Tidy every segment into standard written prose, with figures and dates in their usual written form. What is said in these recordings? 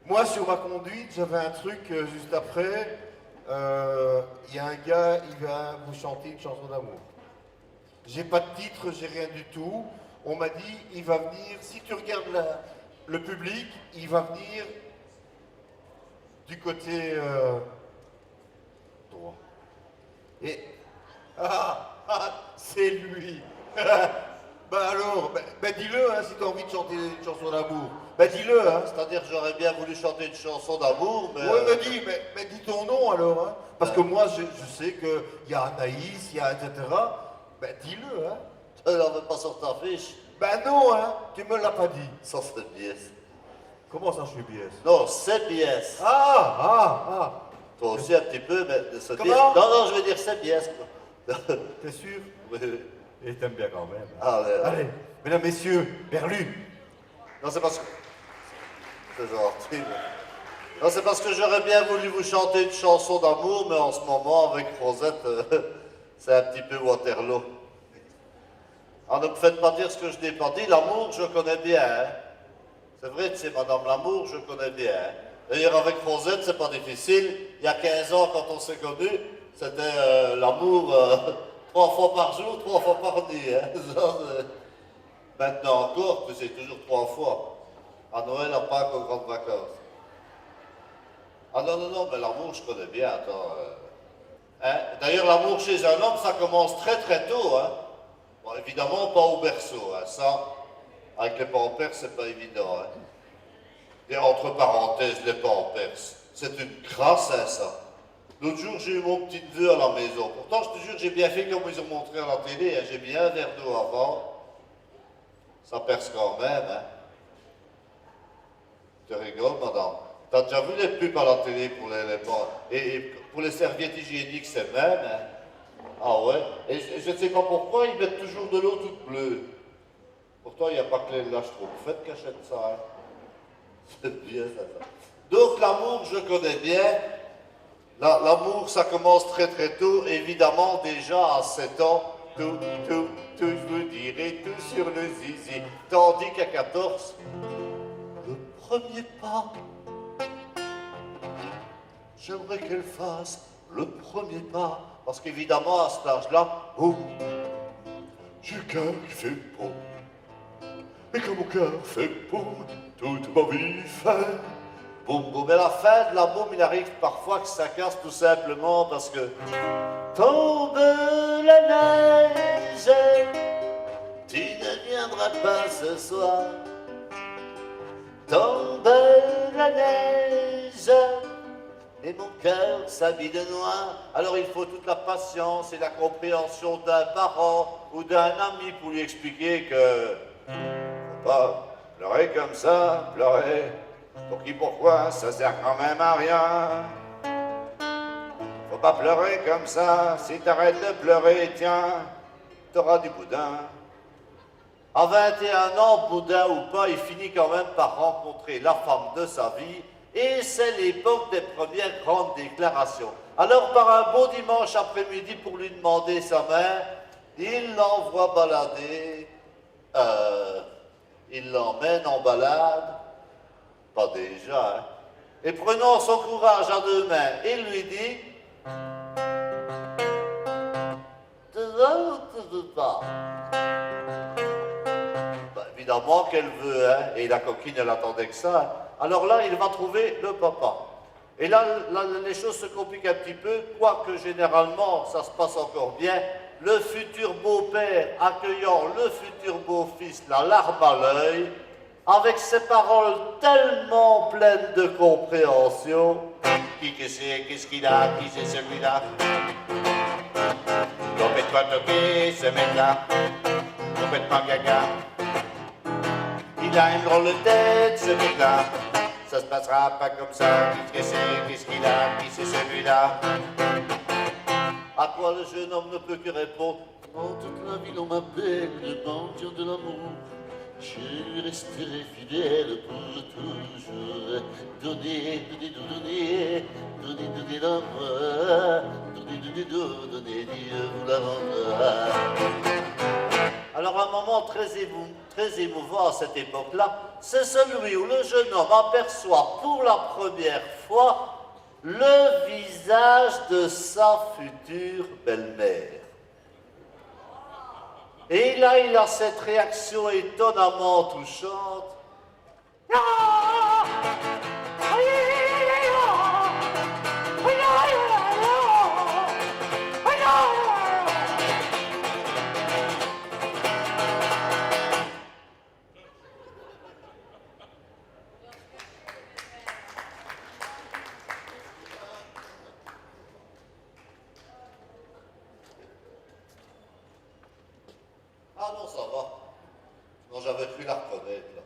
Moi, sur ma conduite, j'avais un truc juste après. Il y a un gars, il va vous chanter une chanson d'amour. J'ai pas de titre, j'ai rien du tout. On m'a dit, il va venir, si tu regardes le public, il va venir du côté droit. Et. C'est lui. Bah alors, dis-le hein, si tu as envie de chanter une chanson d'amour. Bah dis-le, hein. C'est-à-dire que j'aurais bien voulu chanter une chanson d'amour, mais... Ouais, mais dis ton nom alors, hein. Parce que moi, je sais qu'il y a Anaïs, il y a etc. Bah dis-le, hein. Tu n'en veux pas sur ta fiche? Bah non, hein. Tu me l'as pas dit. Ça, c'est biais. Comment ça, je suis biais? Non, c'est biais. Ah. Toi aussi un petit peu, mais c'est biais. Comment? Non, je veux dire c'est biais. T'es sûr? Oui. Et t'aimes bien quand même. Allez. Mesdames, messieurs, Berlu. Non, c'est parce que... C'est gentil. Non, c'est parce que j'aurais bien voulu vous chanter une chanson d'amour, mais en ce moment, avec Rosette, c'est un petit peu Waterloo. Alors ne me faites pas dire ce que je n'ai pas dit. L'amour, je connais bien. Hein. C'est vrai, tu sais, madame, l'amour, je connais bien. Hein. D'ailleurs, avec Rosette, c'est pas difficile. Il y a 15 ans, quand on s'est connus, c'était l'amour 3 fois par jour, 3 fois par nuit. Hein. Genre, maintenant encore, tu sais, toujours 3 fois. À Noël, à Pâques, aux grandes vacances. Ah non, mais l'amour, je connais bien, attends. Hein? D'ailleurs, l'amour chez un homme, ça commence très très tôt. Hein? Bon, évidemment, pas au berceau. Hein? Ça, avec les pampers, c'est pas évident. Hein? Et entre parenthèses, les pampers, c'est une grâce, hein, ça. L'autre jour, j'ai eu mon petit neveu à la maison. Pourtant, je te jure, j'ai bien fait comme ils ont montré à la télé. Hein? J'ai mis un verre d'eau avant. Ça perce quand même. Hein? Tu rigoles, madame? T'as déjà vu les pubs à la télé pour et pour les serviettes hygiéniques, c'est même, hein? Ah ouais? Et je ne sais pas pourquoi, ils mettent toujours de l'eau toute bleue. Pourtant, il n'y a pas que les lâches trop faites qui achètent ça, hein? C'est bien, ça. Donc, l'amour, je connais bien. L'amour, ça commence très très tôt. Évidemment, déjà à 7 ans, tout, je vous dirai tout sur le zizi. Tandis qu'à 14, le premier pas, j'aimerais qu'elle fasse le premier pas. Parce qu'évidemment, à cet âge-là, oh, j'ai le cœur qui fait boum. Et quand mon cœur fait boum, toute ma vie fait boum boum. Et la fin de la boum, il arrive parfois que ça casse tout simplement parce que tombe la neige, tu ne viendras pas ce soir. Tombe la neige et mon cœur s'habille de noir. Alors il faut toute la patience et la compréhension d'un parent ou d'un ami pour lui expliquer que faut pas pleurer comme ça, pleurer. Pour qui, pourquoi, ça sert quand même à rien. Faut pas pleurer comme ça, si t'arrêtes de pleurer, tiens, t'auras du boudin. À 21 ans, boudin ou pas, il finit quand même par rencontrer la femme de sa vie. Et c'est l'époque des premières grandes déclarations. Alors, par un beau dimanche après-midi, pour lui demander sa main, il l'envoie balader. Il l'emmène en balade. Pas déjà, hein. Et prenant son courage à 2 mains, il lui dit... Tu veux ou tu veux pas? Évidemment qu'elle veut, hein. Et la coquine, elle attendait que ça. Alors là, il va trouver le papa. Et là, les choses se compliquent un petit peu, quoique généralement, ça se passe encore bien. Le futur beau-père accueillant le futur beau-fils, la larme à l'œil, avec ces paroles tellement pleines de compréhension. Qui que c'est? Qu'est-ce qu'il a? Qui c'est celui-là? Complètement toqué, ce mec-là. Complètement gaga. Il a une drôle de tête, ce mec-là. Ça se passera pas comme ça. Qui que c'est? Qu'est-ce qu'il a? Qui c'est celui-là? À quoi le jeune homme ne peut que répondre: oh, toute la ville on m'appelle le mendiant de l'amour. Je resterai fidèle pour toujours. Donnez, donnez, donnez, donnez, donnez l'amour. Donnez, donnez, donnez, Dieu vous la rendra. Alors à un moment très émouvant à cette époque-là, c'est celui où le jeune homme aperçoit pour la première fois le visage de sa future belle-mère. Et là, il a cette réaction étonnamment touchante. Ah non, ça va. Non, j'avais cru la reconnaître, là.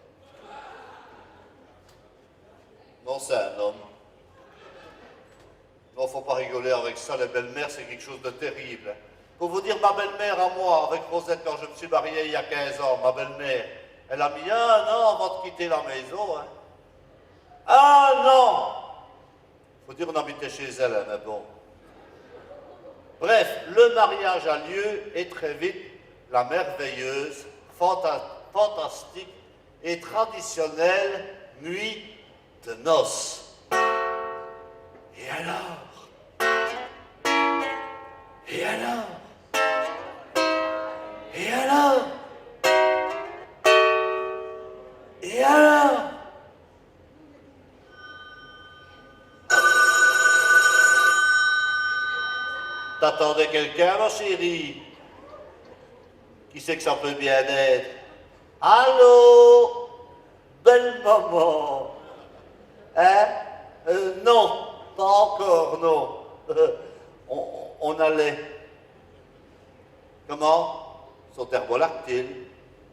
Non, c'est un homme. Non, faut pas rigoler avec ça, les belles-mères, c'est quelque chose de terrible. Pour vous dire, ma belle-mère à moi, avec Rosette, quand je me suis marié il y a 15 ans, ma belle-mère, elle a mis 1 an avant de quitter la maison. Hein. 1 an! Faut dire, on habitait chez elle, hein, mais bon. Bref, le mariage a lieu et très vite, la merveilleuse, fantastique et traditionnelle nuit de noces. Et alors? Et alors? Et alors? Et alors? T'attendais quelqu'un, ma chérie? Qui sait que ça peut bien être? Allô? Belle maman? Hein? Non, pas encore, non. On allait. Comment? Son thermolactyle.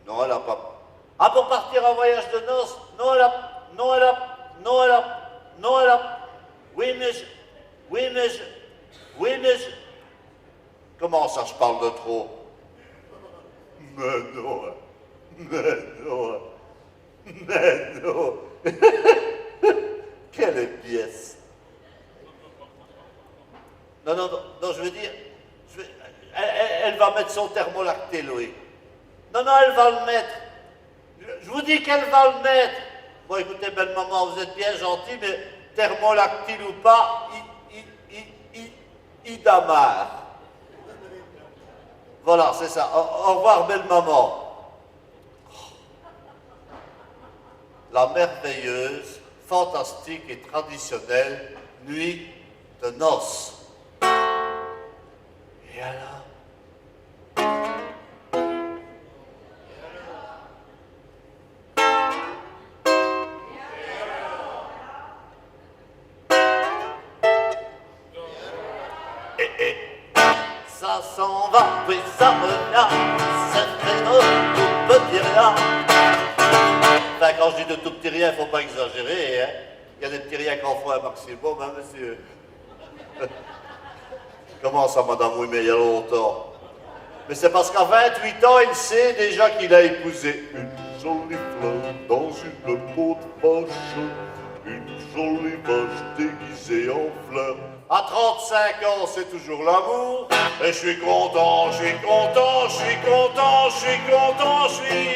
Non, elle a pas. Ah, pour partir en voyage de noces? Non, elle a. Non, elle a. Non, elle a. Non, elle a. Oui, mais je. Oui, mais je. Oui, mais je. Comment ça, je parle de trop? Mais non. Mais non. Mais non. Quelle pièce. Non, non, non, non, je veux dire, elle va mettre son thermolactyle, oui. Non, non, elle va le mettre. Je vous dis qu'elle va le mettre. Bon, écoutez, belle maman, vous êtes bien gentille, mais thermolactyle ou pas, idamar. Voilà, c'est ça. Au revoir, belle maman. La merveilleuse, fantastique et traditionnelle nuit de noces. Et alors? Ça s'en va, puis ça revient, c'est très beau, tout petit rien. Enfin, quand je dis de tout petit rien, il ne faut pas exagérer, hein. Il y a des petits riens qu'on fera un maximum, hein, monsieur. Comment ça, madame, oui, mais il y a longtemps. Mais c'est parce qu'à 28 ans, il sait déjà qu'il a épousé une jolie fleur dans une peau de vache, une jolie vache déguisée en fleur. À 35 ans, c'est toujours l'amour. Et je suis content, je suis content, je suis content, je suis content, je suis...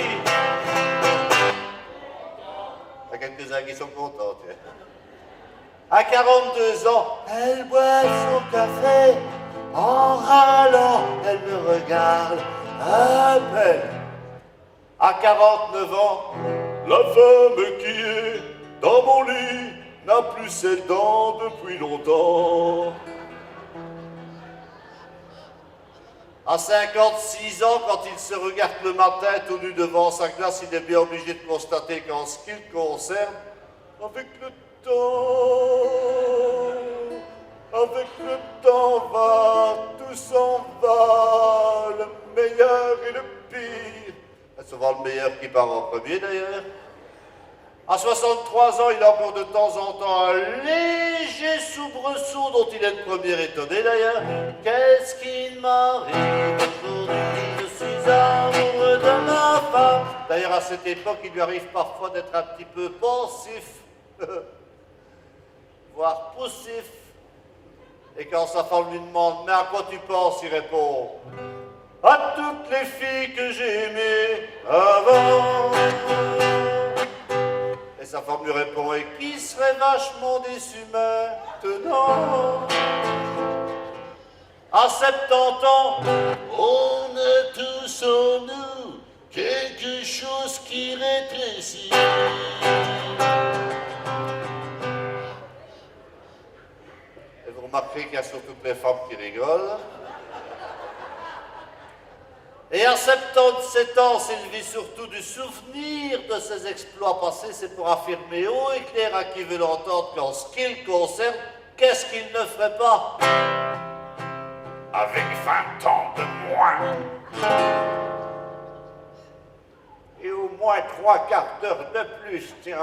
Il y a quelques-uns qui sont contents, tiens. À 42 ans, elle boit son café. En râlant, elle me regarde à peine. À 49 ans, la femme qui est dans mon lit n'a plus ses dents depuis longtemps. À 56 ans, quand il se regarde le matin tout nu devant sa glace, il est bien obligé de constater qu'en ce qui le concerne, avec le temps va, tout s'en va, le meilleur et le pire. C'est souvent le meilleur qui part en premier d'ailleurs. À 63 ans, il a encore de temps en temps un léger soubresaut dont il est le premier étonné d'ailleurs. Qu'est-ce qui m'arrive aujourd'hui? Je suis amoureux de ma femme. D'ailleurs, à cette époque, il lui arrive parfois d'être un petit peu pensif, voire poussif. Et quand sa femme lui demande « Mais à quoi tu penses ?» il répond à toutes les filles que j'ai aimées avant. Et sa femme lui répond, et qui serait vachement déçu maintenant? À 70 ans, on a tous en nous quelque chose qui rétrécit. Et vous remarquerez qu'il y a surtout les femmes qui rigolent. Et à 77 ans, s'il vit surtout du souvenir de ses exploits passés, c'est pour affirmer haut et clair à qui veut l'entendre qu'en ce qui le concerne, qu'est-ce qu'il ne ferait pas? Avec 20 ans de moins. Et au moins 3/4 d'heure de plus, tiens.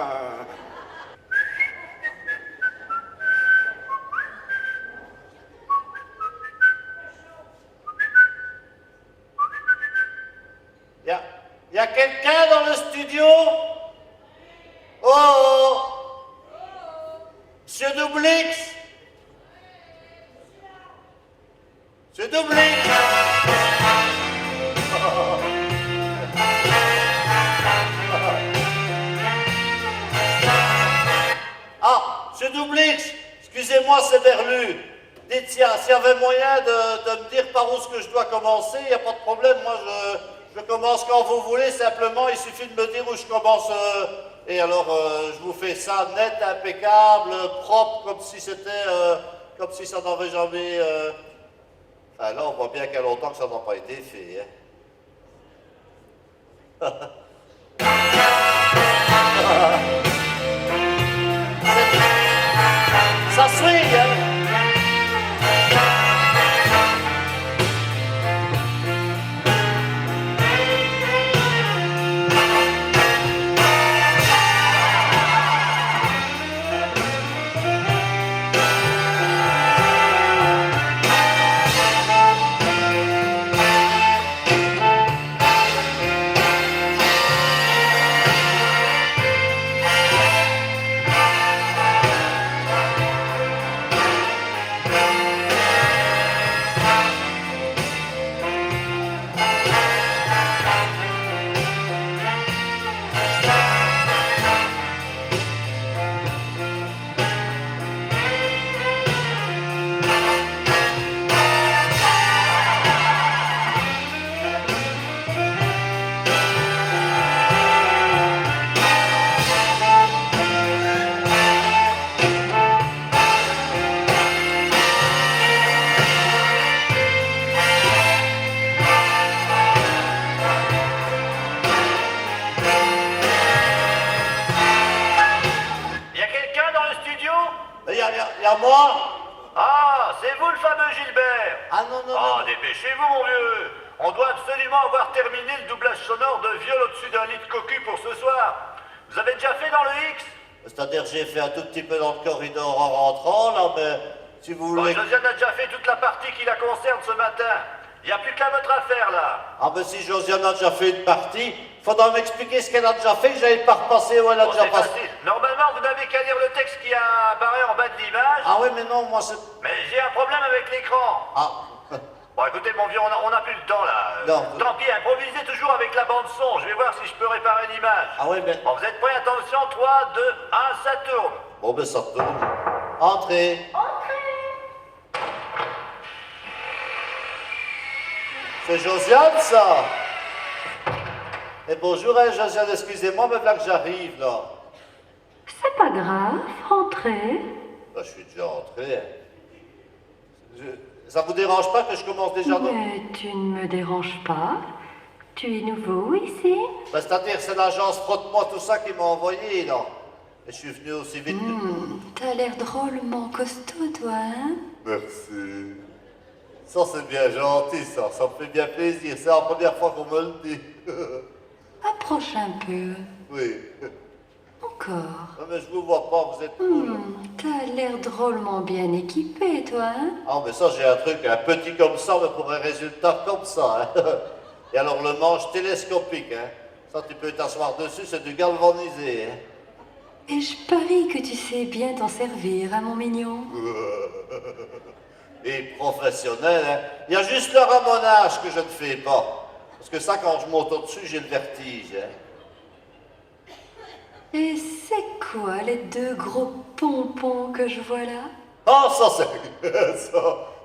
Y a quelqu'un dans le studio? Oh, oh. Monsieur Doublix? Monsieur Doublix? Ah, Monsieur Doublix, excusez-moi, c'est Berlu. Dites, s'il y avait moyen de me dire par où ce que je dois commencer, il n'y a pas de problème. Moi, je commence quand vous voulez, simplement, il suffit de me dire où je commence. Et alors, je vous fais ça net, impeccable, propre, comme si c'était, comme si ça n'avait jamais... Enfin, là, on voit bien qu'il y a longtemps que ça n'a pas été fait. Hein. Ça swing, hein? Y a moi? Ah, c'est vous le fameux Gilbert. Ah non, non, Ah, non. dépêchez-vous, mon vieux. On doit absolument avoir terminé le doublage sonore de Viol au-dessus d'un lit de cocu pour ce soir. Vous avez déjà fait dans le X? C'est-à-dire j'ai fait un tout petit peu dans le corridor en rentrant, là, mais si vous voulez... Josiane a déjà fait toute la partie qui la concerne ce matin. Il n'y a plus qu'à votre affaire, là. Ah ben si Josiane a déjà fait une partie, faudra m'expliquer ce qu'elle a déjà fait, que j'aille pas repasser où elle a Bon, déjà c'est passé. facile. Normalement, vous n'avez qu'à lire le texte qui a apparu en bas de l'image. Ah oui, mais non, moi c'est... Mais j'ai un problème avec l'écran. Ah, Bon, écoutez, mon vieux, on n'a plus le temps, là. Non. Tant pis, improvisez toujours avec la bande-son. Je vais voir si je peux réparer l'image. ah oui, mais... Bon, vous êtes prêts? Attention, 3, 2, 1, ça tourne. Bon ben ça tourne. Entrez. C'est Josiane, ça? Et bonjour, hein, Josiane, excusez-moi, mais là que j'arrive, là. C'est pas grave, rentrez. Ben, je suis déjà entré. Ça vous dérange pas que je commence déjà dans... Mais tu ne me déranges pas. Tu es nouveau ici? Ben, c'est-à-dire, c'est l'agence Frotte-moi tout ça qui m'a envoyé, là. Et je suis venu aussi vite que... T'as l'air drôlement costaud, toi, hein? Merci. Ça, c'est bien gentil, ça. Ça me fait bien plaisir. C'est la première fois qu'on me le dit. Approche un peu. Oui. Encore. Non, mais je vous vois pas, vous êtes cool. T'as l'air drôlement bien équipé, toi, hein? Ah, mais ça, j'ai un truc, un petit comme ça, mais pour un résultat comme ça. Hein. Et alors, le manche télescopique, hein. Ça, tu peux t'asseoir dessus, c'est du galvanisé. Hein. Et je parie que tu sais bien t'en servir, hein, mon mignon? et professionnel. Hein. Il y a juste le ramonage que je ne fais pas. Parce que ça, quand je monte au-dessus, j'ai le vertige. Hein. Et c'est quoi les deux gros pompons que je vois là? Oh, ça,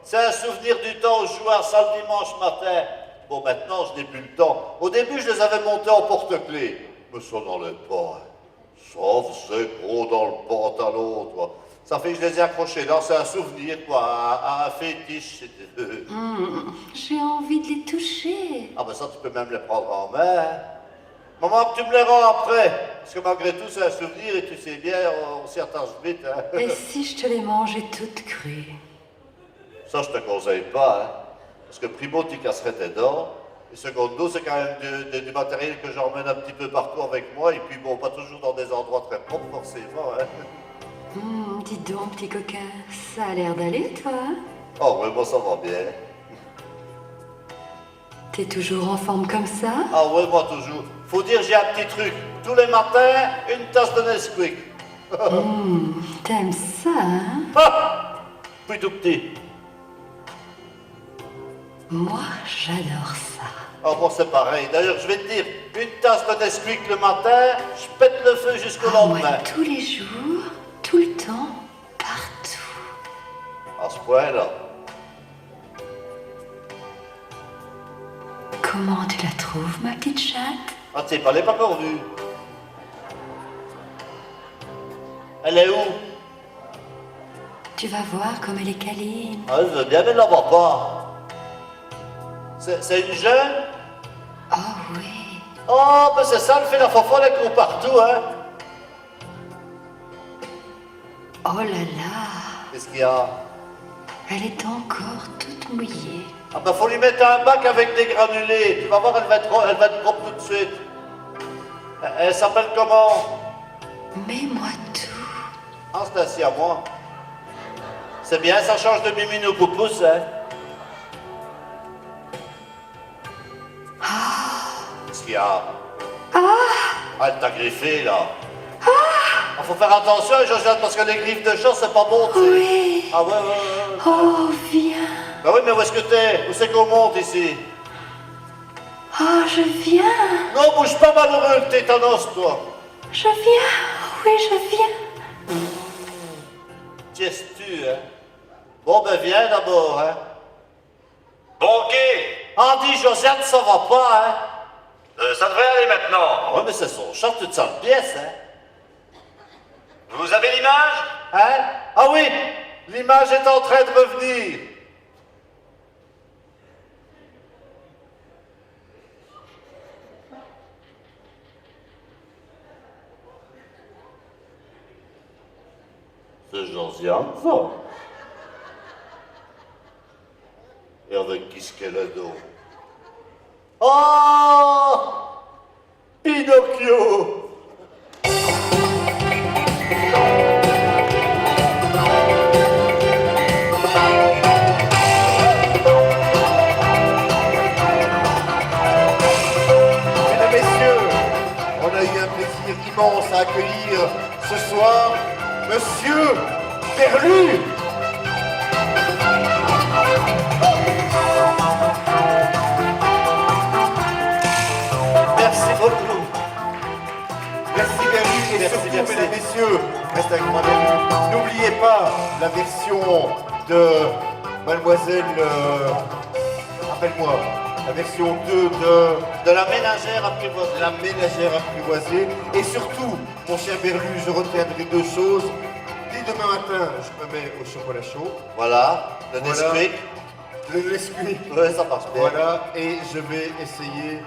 c'est un souvenir du temps où je jouais à ça le dimanche matin. Bon, maintenant, je n'ai plus le temps. Au début, je les avais montés en porte-clés. Mais ça n'allait pas. Hein. Ça faisait gros dans le pantalon, toi. Ça fait que je les ai accrochés là, c'est un souvenir, quoi, un fétiche. J'ai envie de les toucher. Ah ben ça, tu peux même les prendre en main. Hein. Maman, que tu me les rends après. Parce que malgré tout, c'est un souvenir et tu sais bien, on s'y attache vite. Hein. Et si je te les mangeais toutes crues? Ça, je te conseille pas, hein. Parce que primo, tu casserais tes dents. Et secondo, c'est quand même du matériel que j'emmène un petit peu partout avec moi. Et puis bon, pas toujours dans des endroits très propres, forcément. Hein. Dis donc, petit coquin, ça a l'air d'aller, toi? Oh ouais, moi ça va bien. T'es toujours en forme comme ça? Ah ouais, moi toujours. Faut dire, j'ai un petit truc. Tous les matins, une tasse de Nesquik. T'aimes ça, hein? Ah! Puis tout petit. Moi, j'adore ça. Ah bon, c'est pareil. D'ailleurs, je vais te dire, une tasse de Nesquik le matin, je pète le feu jusqu'au Moi, lendemain. tous les jours, tout le temps, partout. À ce point-là. Comment tu la trouves, ma petite chatte? Ah, tu sais pas, elle n'est pas encore vue. Elle est où? Tu vas voir comme elle est câline. Ah, elle veut bien, mais elle ne la voit pas. C'est une jeune? Oh oui. Oh, ben c'est ça, elle fait la fofolle, elle court partout, hein. Oh là là. Qu'est-ce qu'il y a? Elle est encore toute mouillée. Ah ben faut lui mettre un bac avec des granulés. Tu vas voir, elle va être propre tout de suite. Elle s'appelle comment? Mets-moi tout. Ah, c'est assis à moi. C'est bien, ça change de mimine au poupousse, hein. Qu'est-ce qu'il y a? Ah, elle t'a griffé, là. Ah, faut faire attention, Josiane, parce que les griffes de chat, c'est pas bon, tu sais. Oui. Ah ouais, ouais. Oh, viens. Ben oui, mais où est-ce que t'es? Où c'est qu'on monte ici? Oh, je viens. Non, bouge pas, malheureux, le tétanos, toi. Je viens. Oui, je viens. Qu'est-ce-tu, hein? Bon, ben viens d'abord, hein. Bon, ok. Ah, dis, Josiane, ça va pas, hein. Ça devrait aller maintenant. Ouais, mais c'est son chat, toute sale pièce, hein. Vous avez l'image? Hein? Ah oui, l'image est en train de revenir. C'est Josiane, ça. Et avec qui ce qu'elle a d'autre? Oh! Pinocchio! Mesdames, Messieurs, on a eu un plaisir immense à accueillir ce soir Monsieur Perlu. Merci beaucoup. Merci Perlu et Merci, surtout, merci. mesdames, messieurs, restez avec moi, Perlu. N'oubliez pas la version de Mademoiselle, rappelle-moi, la version 2 De la ménagère apprivoisée. La ménagère apprivoisée. Et surtout, mon cher Berlu, je retiendrai deux choses. Dès demain matin, je me mets au chocolat chaud. Voilà, le Voilà. Nesquik. Le Nesquik. Ouais, ça marche bien. Voilà, et je vais essayer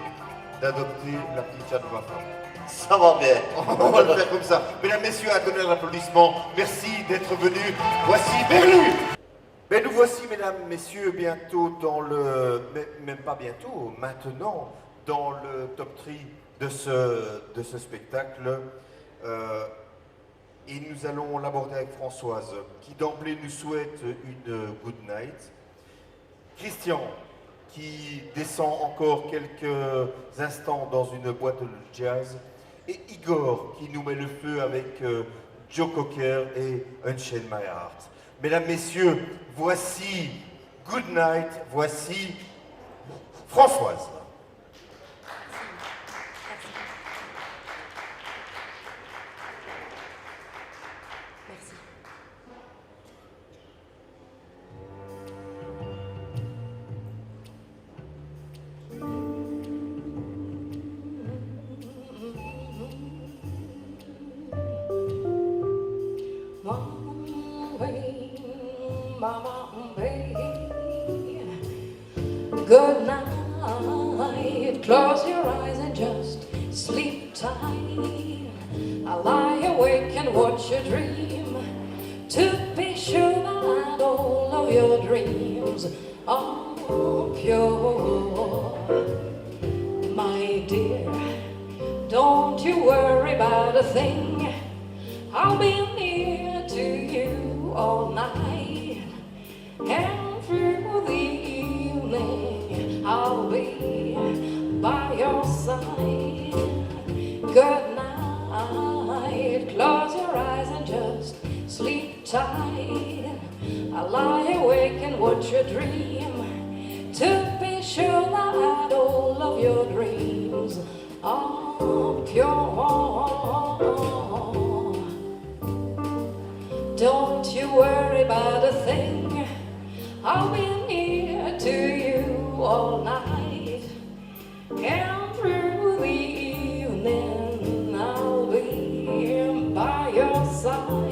d'adopter la petite chatte de ma femme. Ça va bien. On va le faire comme ça. Mesdames, messieurs, à donner un applaudissement. Merci d'être venus. Voici Berlu. Mais nous voici, mesdames, messieurs, bientôt dans le... Même pas bientôt, maintenant, dans le top 3 de ce spectacle. Et nous allons l'aborder avec Françoise, qui d'emblée nous souhaite une good night. Christian, qui descend encore quelques instants dans une boîte de jazz. Et Igor, qui nous met le feu avec Joe Cocker et Unchain My Heart. Mesdames, Messieurs, voici Good Night, voici Françoise. Good night, close your eyes and just sleep tight. I lie awake and watch you dream, to be sure that all of your dreams are pure. My dear, don't you worry about a thing, I'll be near to you all night, and through the evening I'll be by your side. Good night, close your eyes and just sleep tight. I lie awake and watch your dream, to be sure that all of your dreams are pure. Don't you worry about a thing, I'll be near to you all night, and through the evening I'll be by your side.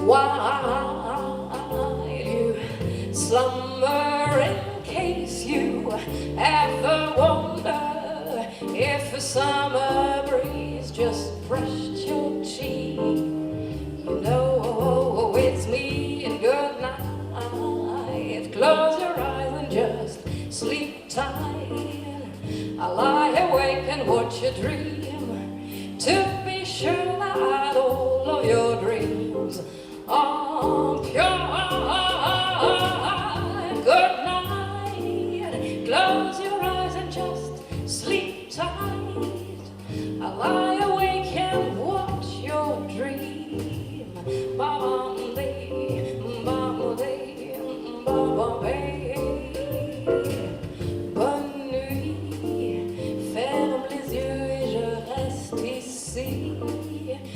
While you slumber, in case you ever wonder if a summer breeze just brushed your cheek, you know it's me. And good night, close your eyes and just sleep tight. I lie awake and watch you dream, to be sure that all of your dreams are pure. Good night, close your eyes and just sleep tight. I lie awake and watch your dream. Ba-bum-dee, ba-bum-dee, ba-bum-dee. Bonne nuit, ferme les yeux et je reste ici.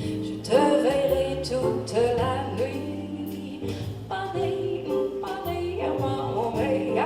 Je te verrai toute la nuit. Ba-dee, ba-dee, ba-bum-dee,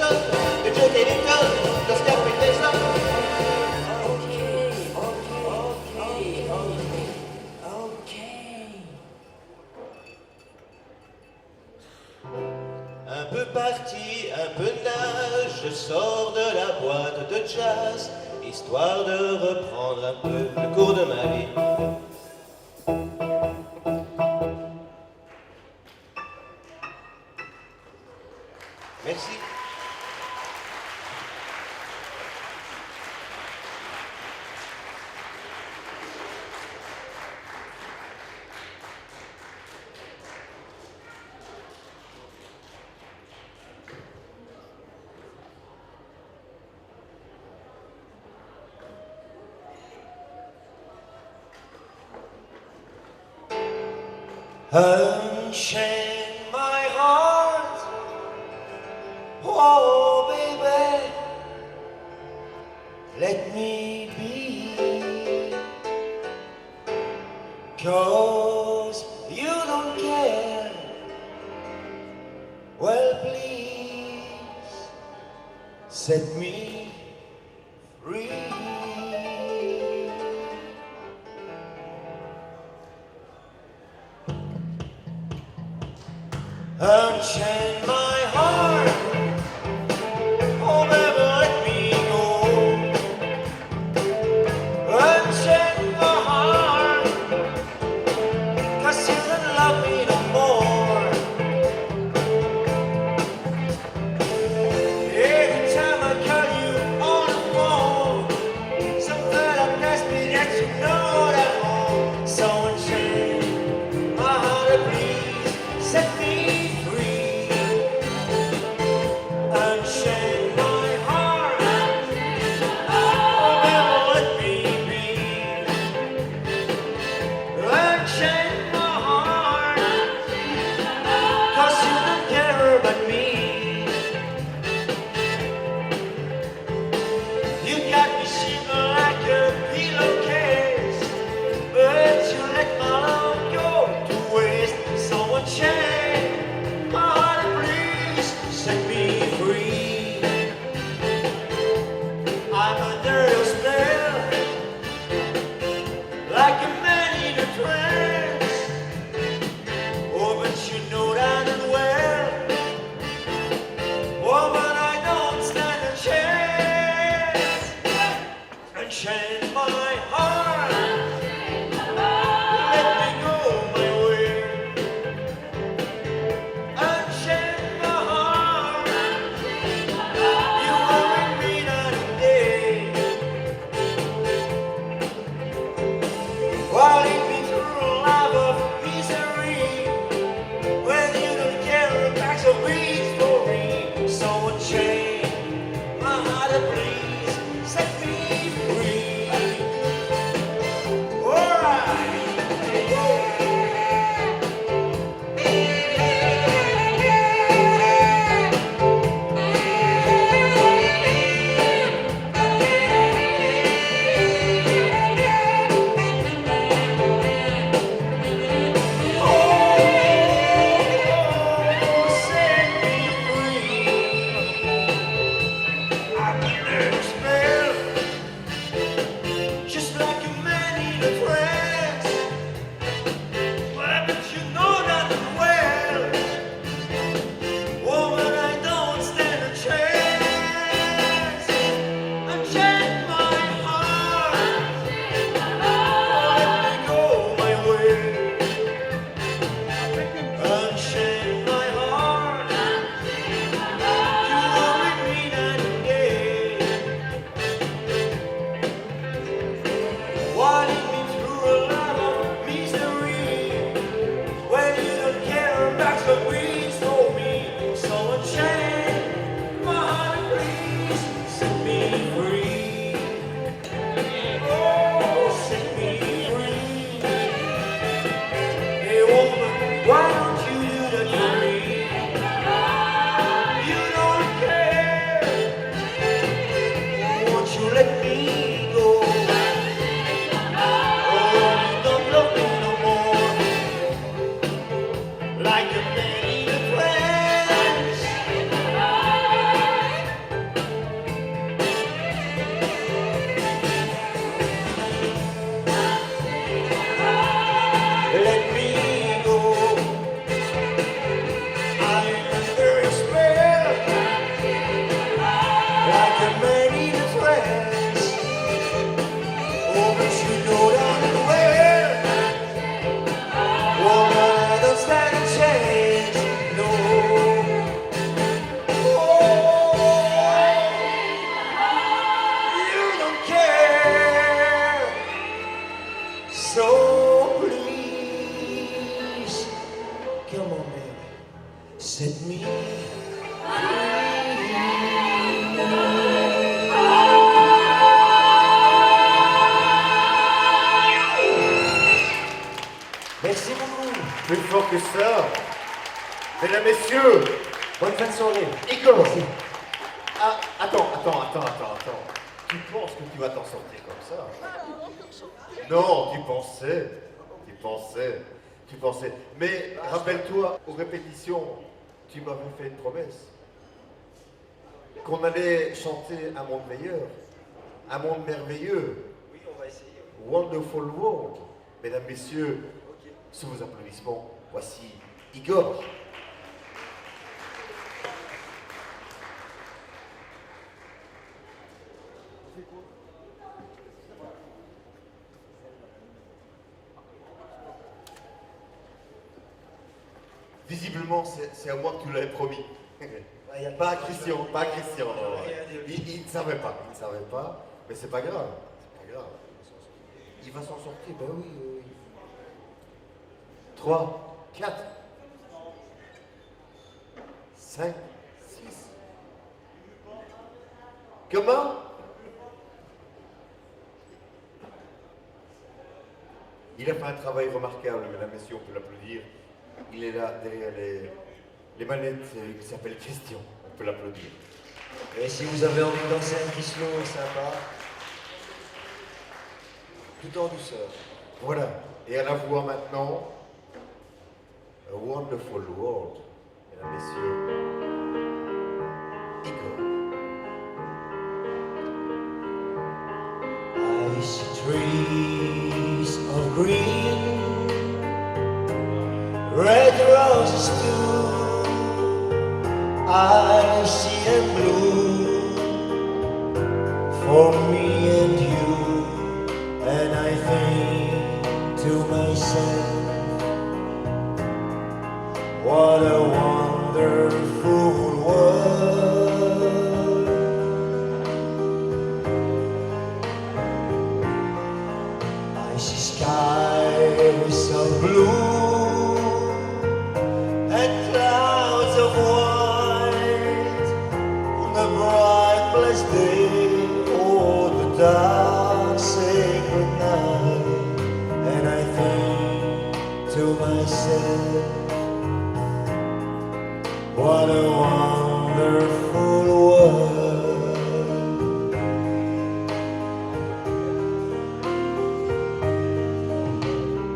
done. You took it in done. The stepping is done. Okay. Un peu parti, un peu de nage, je sors de la boîte de jazz, histoire de reprendre un peu le cours de ma vie. Merci. Unchain my heart, oh baby, let me be, 'cause you don't care, well please, set me free. Unchain my heart, oh baby, let me go. Unchain my heart, 'cause you don't love me no more. Every time I call you on the phone, something that tells me that you know that I'm home. So unchain my heart, please set me free. Unchain my heart, oh baby, let me be. Unchain my heart, 'cause you don't care about me. You got me shivering like a pillowcase, but you let my love go to waste. So unchain my heart, please set me free. I'm under your spell, like a man in a trance. Oh, but you know that as well, woman, I don't stand a chance. Unchain my heart, let me go my way. Unchain my heart, you are with me night and day. Why lead me through a life of misery when you don't care about your beats for me? So unchain my heart, please set me free. Alright. Set me free. I'm under the spell, just like a man in a trance. Well, but you know that well, woman, I don't stand a chance. Unchain my heart, let me go my way. Unchain my heart, you are with me night and day. Why lead me through a life of misery when you don't care about the weeds for me? So unchain my heart, please set me free. Oh, set me free. Hey woman, why don't you do that for me? You don't care. Won't you let me go? Oh, you don't love me no more. Like a man in a trance. set me Merci beaucoup. Plus fort que ça. Mesdames, messieurs, Bonne fin de soirée. Igor. Ah, attends. Tu penses que tu vas t'en sortir comme ça? Non, tu pensais. Mais rappelle-toi, aux répétitions, tu m'avais fait une promesse. Qu'on allait chanter un monde meilleur, un monde merveilleux. Oui, on va essayer. Wonderful World. Mesdames, messieurs, sous vos applaudissements, voici Igor. Visiblement, c'est à moi que tu l'avais promis. Pas à Christian. Il ne savait pas, mais c'est pas grave. Il va s'en sortir, ben oui. 3, 4, 5, 6. Comment? Il a fait un travail remarquable, mesdames et messieurs, on peut l'applaudir. Il est là, derrière les manettes, il s'appelle Christian, on peut l'applaudir. Et si vous avez envie de danser un petit slow sympa, tout en douceur. Voilà, et à la voix maintenant, A Wonderful World, mesdames et messieurs, Igor. I see trees of green, red roses too. I see them blue for me and you, and I think to myself, what a wonderful world. I see skies of blue and clouds of white on the bright blessed day or the dark sacred night, and I think to myself, what a wonderful world.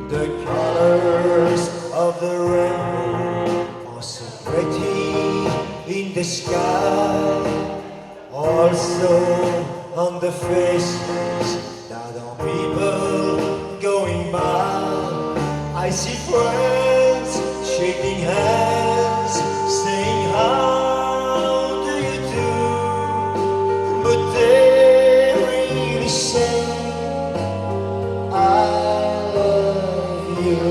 The colors of the rainbow are so pretty in the sky, also on the faces that are people going by. I see friends shaking hands, saying how do you do, but they really say I love you.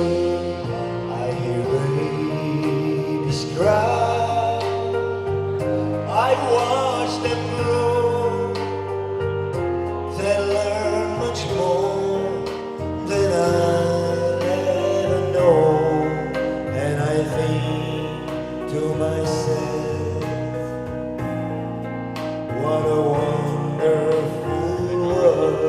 I hear babies cry, I watch them grow, they learn much more than I ever know, and I think to myself, what a wonderful world.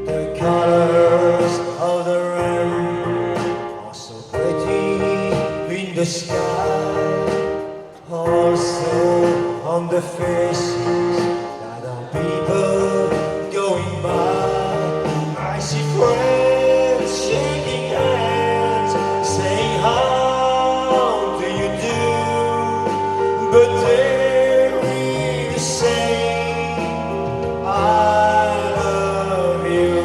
The colors of the rainbow are so pretty in the sky, also on the faces that are people going by. I see friends shaking hands, saying how do you do, but they really say I love you.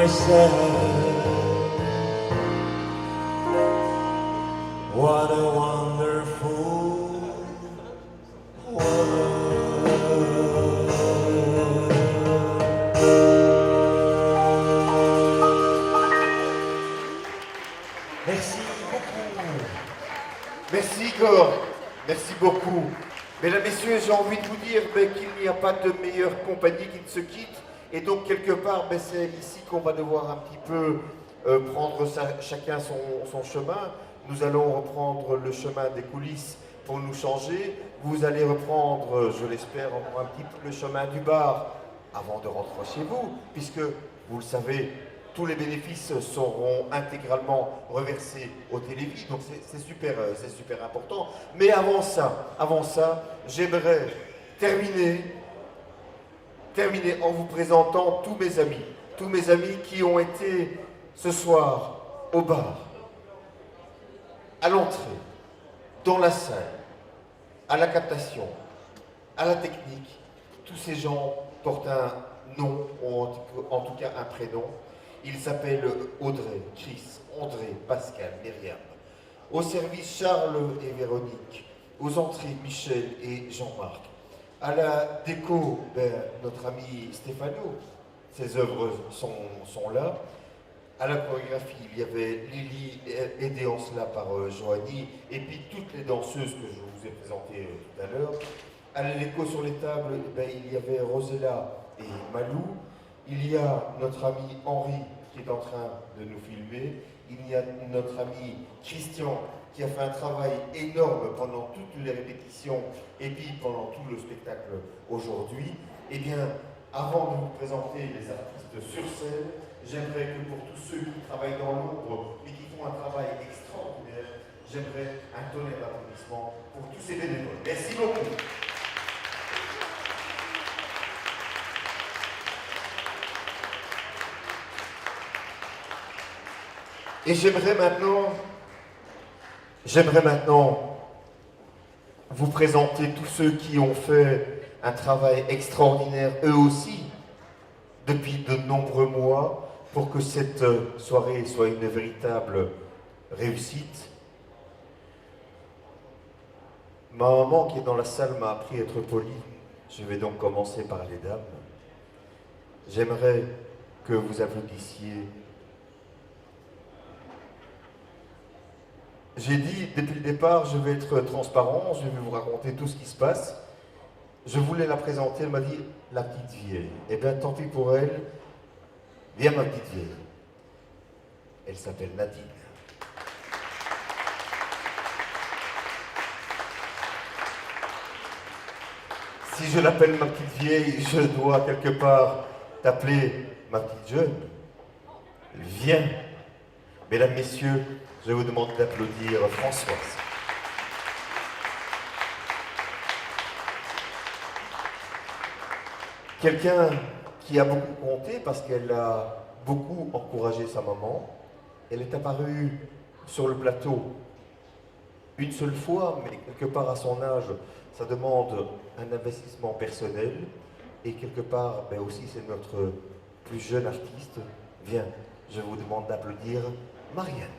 myself. What a wonderful world. Merci beaucoup. Merci Igor, merci beaucoup. Mesdames, Messieurs, j'ai envie de vous dire qu'il n'y a pas de meilleure compagnie qui ne se quitte. Et donc, quelque part, c'est ici qu'on va devoir un petit peu prendre chacun son chemin. Nous allons reprendre le chemin des coulisses pour nous changer. Vous allez reprendre, je l'espère, un petit peu le chemin du bar avant de rentrer chez vous, puisque, vous le savez, tous les bénéfices seront intégralement reversés au Télévis, donc c'est super important. Mais avant ça, j'aimerais terminer en vous présentant tous mes amis qui ont été ce soir au bar, à l'entrée, dans la salle, à la captation, à la technique. Tous ces gens portent un nom, ou en tout cas un prénom. Ils s'appellent Audrey, Chris, André, Pascal, Myriam. Au service, Charles et Véronique. Aux entrées, Michel et Jean-Marc. À la déco, notre ami Stéphano. Ses œuvres sont là. À la chorégraphie, il y avait Lily aidée en cela par Joanie. Et puis toutes les danseuses que je vous ai présentées tout à l'heure. À la déco sur les tables, il y avait Rosella et Malou. Il y a notre ami Henri qui est en train de nous filmer. Il y a notre ami Christian qui a fait un travail énorme pendant toutes les répétitions et puis pendant tout le spectacle aujourd'hui. Eh bien, avant de vous présenter les artistes sur scène, j'aimerais que pour tous ceux qui travaillent dans l'ombre et qui font un travail extraordinaire, j'aimerais un tonnerre d'applaudissements pour tous ces bénévoles. Merci beaucoup. Et j'aimerais maintenant vous présenter tous ceux qui ont fait un travail extraordinaire, eux aussi, depuis de nombreux mois, pour que cette soirée soit une véritable réussite. Ma maman qui est dans la salle m'a appris à être poli. Je vais donc commencer par les dames. J'aimerais que vous applaudissiez. J'ai dit, depuis le départ, je vais être transparent, je vais vous raconter tout ce qui se passe. Je voulais la présenter, elle m'a dit, la petite vieille. Eh bien, tant pis pour elle, viens ma petite vieille. Elle s'appelle Nadine. Si je l'appelle ma petite vieille, je dois quelque part t'appeler ma petite jeune. Viens. Mesdames, Messieurs, je vous demande d'applaudir Françoise. Quelqu'un qui a beaucoup compté parce qu'elle a beaucoup encouragé sa maman. Elle est apparue sur le plateau une seule fois, mais quelque part à son âge, ça demande un investissement personnel. Et quelque part, aussi c'est notre plus jeune artiste. Viens, je vous demande d'applaudir Marianne.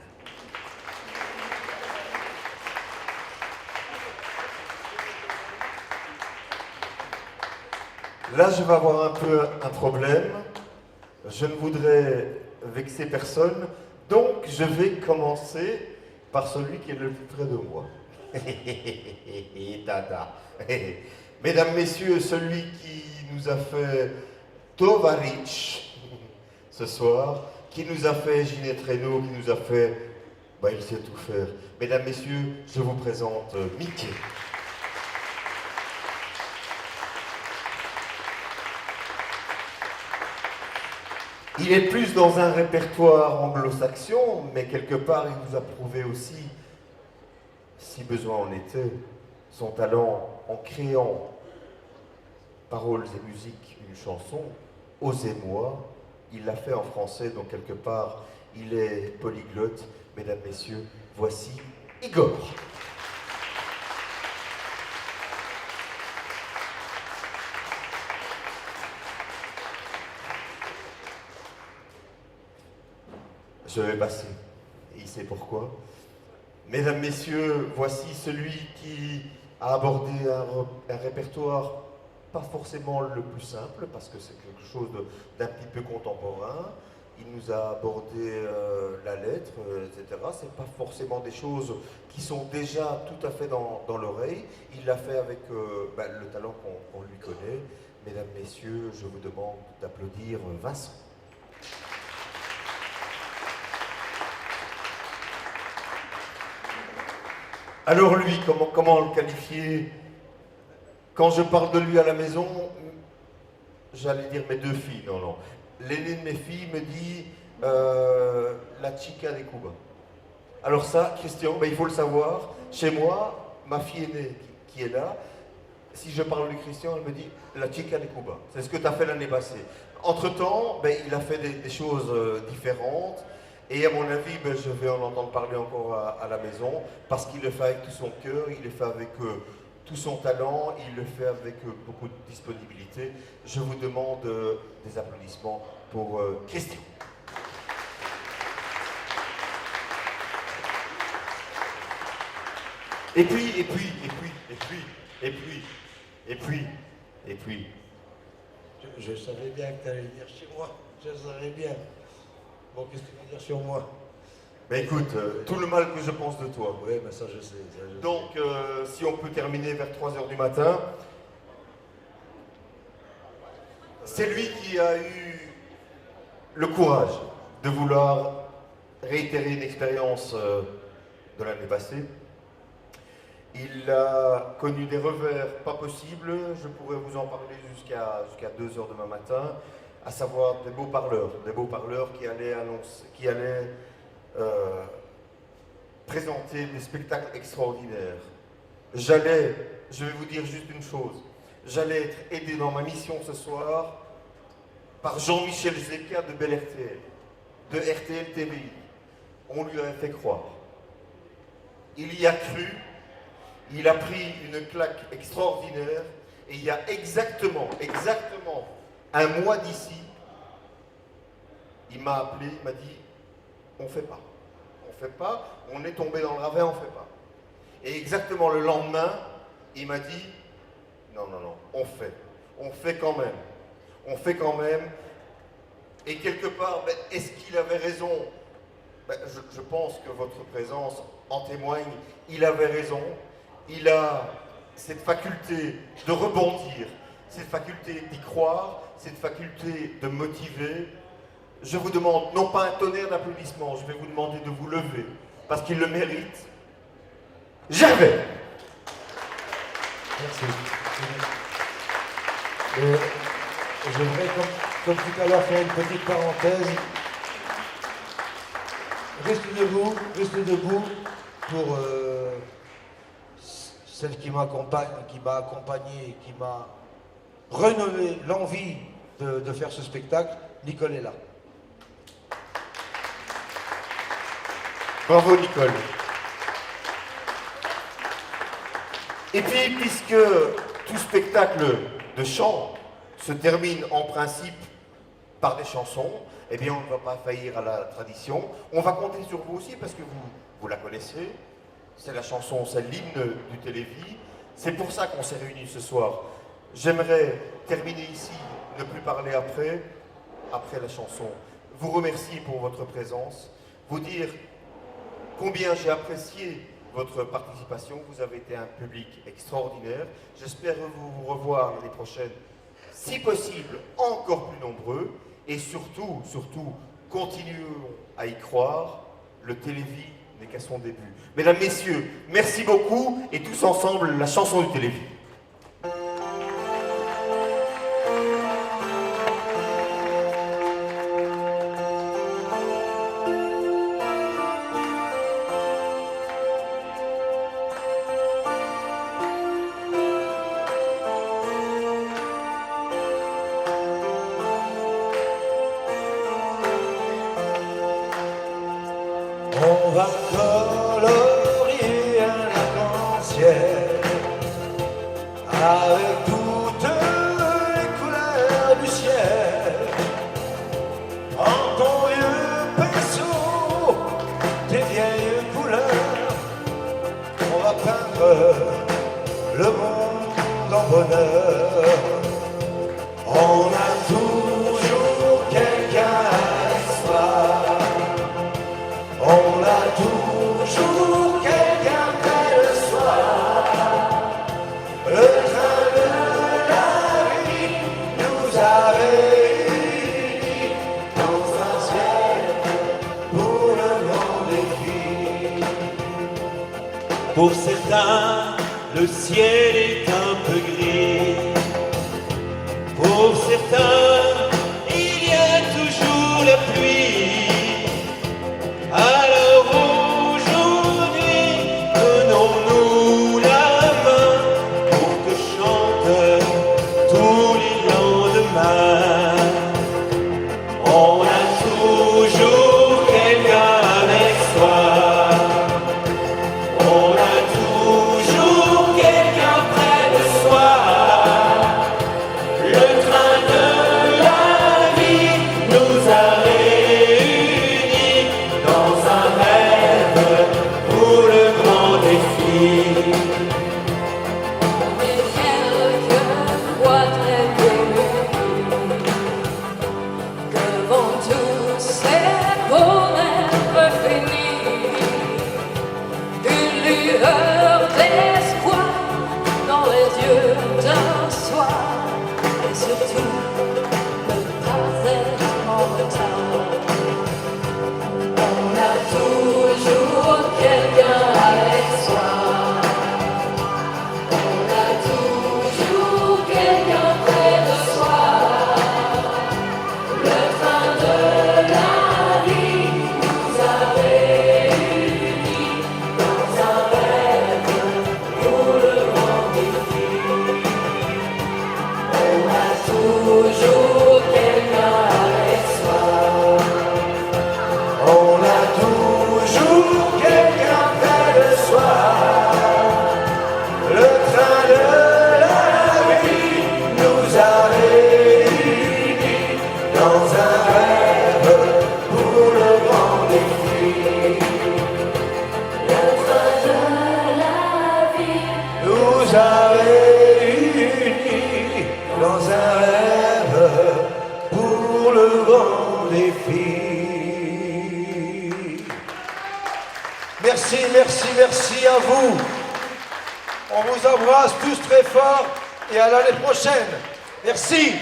Là, je vais avoir un peu un problème. Je ne voudrais vexer personne, donc je vais commencer par celui qui est le plus près de moi. Dada. Mesdames, Messieurs, celui qui nous a fait Tovarich ce soir, qui nous a fait Ginette Reynaud, qui nous a fait... il sait tout faire. Mesdames, Messieurs, je vous présente Mickey. Il est plus dans un répertoire anglo-saxon, mais quelque part, il nous a prouvé aussi, si besoin en était, son talent en créant paroles et musique, une chanson, Osez-moi. Il l'a fait en français, donc quelque part, il est polyglotte. Mesdames, Messieurs, voici Igor. je vais passer. Et il sait pourquoi. Mesdames, Messieurs, voici celui qui a abordé un répertoire pas forcément le plus simple, parce que c'est quelque chose d'un petit peu contemporain. Il nous a abordé la lettre, etc. C'est pas forcément des choses qui sont déjà tout à fait dans l'oreille. Il l'a fait avec le talent qu'on lui connaît. Mesdames, Messieurs, je vous demande d'applaudir Vincent. Alors lui, comment le qualifier? Quand je parle de lui à la maison, j'allais dire mes deux filles, non. L'aînée de mes filles me dit la chica des Cuba. Alors ça, Christian, il faut le savoir. Chez moi, ma fille aînée qui est là, si je parle de Christian, elle me dit la chica des Cuba. C'est ce que tu as fait l'année passée. Entre-temps, il a fait des choses différentes. Et à mon avis, je vais en entendre parler encore à la maison, parce qu'il le fait avec tout son cœur, il le fait avec tout son talent, il le fait avec beaucoup de disponibilité. Je vous demande des applaudissements pour Christian. Et puis, Je savais bien que tu allais dire chez moi, je savais bien. Bon, qu'est-ce que tu veux dire sur moi? Écoute, tout le mal que je pense de toi. Oui, mais ça je sais. Donc, si on peut terminer vers 3h du matin, c'est lui qui a eu le courage de vouloir réitérer une expérience de l'année passée. Il a connu des revers pas possibles, je pourrais vous en parler jusqu'à 2h demain matin, à savoir des beaux parleurs qui allaient présenter des spectacles extraordinaires. Je vais vous dire juste une chose, j'allais être aidé dans ma mission ce soir par Jean-Michel Zeka de Bel RTL, de RTL TVI. On lui avait fait croire. Il y a cru, il a pris une claque extraordinaire, et il y a exactement un mois d'ici, il m'a appelé, il m'a dit on fait pas, on est tombé dans le ravin, on fait pas. Et exactement le lendemain, il m'a dit non, on fait quand même. Et quelque part, est-ce qu'il avait raison? Je pense que votre présence en témoigne. Il avait raison. Il a cette faculté de rebondir, cette faculté d'y croire, cette faculté de motiver. Je vous demande, non pas un tonnerre d'applaudissements, je vais vous demander de vous lever, parce qu'il le mérite. Gervais! Merci. Et je voudrais, comme tout à l'heure, faire une petite parenthèse. Restez debout pour celle qui m'a accompagné, qui m'a renouvelé l'envie de faire ce spectacle. Nicole est là. Bravo Nicole. Et puis, puisque tout spectacle de chant se termine en principe par des chansons, eh bien on ne va pas faillir à la tradition. On va compter sur vous aussi parce que vous la connaissez. C'est la chanson, c'est l'hymne du Télévis. C'est pour ça qu'on s'est réunis ce soir. J'aimerais terminer ici, ne plus parler après la chanson. Vous remercier pour votre présence, vous dire combien j'ai apprécié votre participation. Vous avez été un public extraordinaire. J'espère vous revoir l'année prochaine, si possible, encore plus nombreux. Et surtout, continuons à y croire. Le Télévis n'est qu'à son début. Mesdames, Messieurs, merci beaucoup. Et tous ensemble, la chanson du Télévis. On va colorier un arc-en-ciel avec toutes les couleurs du ciel. En ton vieux pinceau, On a toujours quelqu'un avec soi. On a toujours quelqu'un près de soi. Le train de la vie nous a réunis dans un ciel pour le grand défi. Pour certains, le ciel est un peu gris. Pour certains, il y a toujours la pluie. Alors aujourd'hui, donnons-nous la main pour que chantent tous les lendemains. On a toujours quelqu'un avec soi. On a toujours quelqu'un près de soi. Le train de la vie nous a réunis dans un rêve pour le grand défi. On est quelquefois très démunis devant tous ces beaux rêves finis. Une lueur d'espoir dans les yeux d'un soir, et surtout ne pas être en retard. On a toujours quelqu'un avec soi. On a toujours quelqu'un près de soi. Le train de la vie nous a réunis dans un rêve pour le grand défi. On a toujours quelqu'un avec soi. On a toujours quelqu'un près de soi. Le train de la vie nous a réunis dans un rêve pour le grand défi. Le train de la vie Nous a réunis dans un rêve pour le grand défi. Merci, merci, merci à vous. On vous embrasse tous très fort et à l'année prochaine. Merci.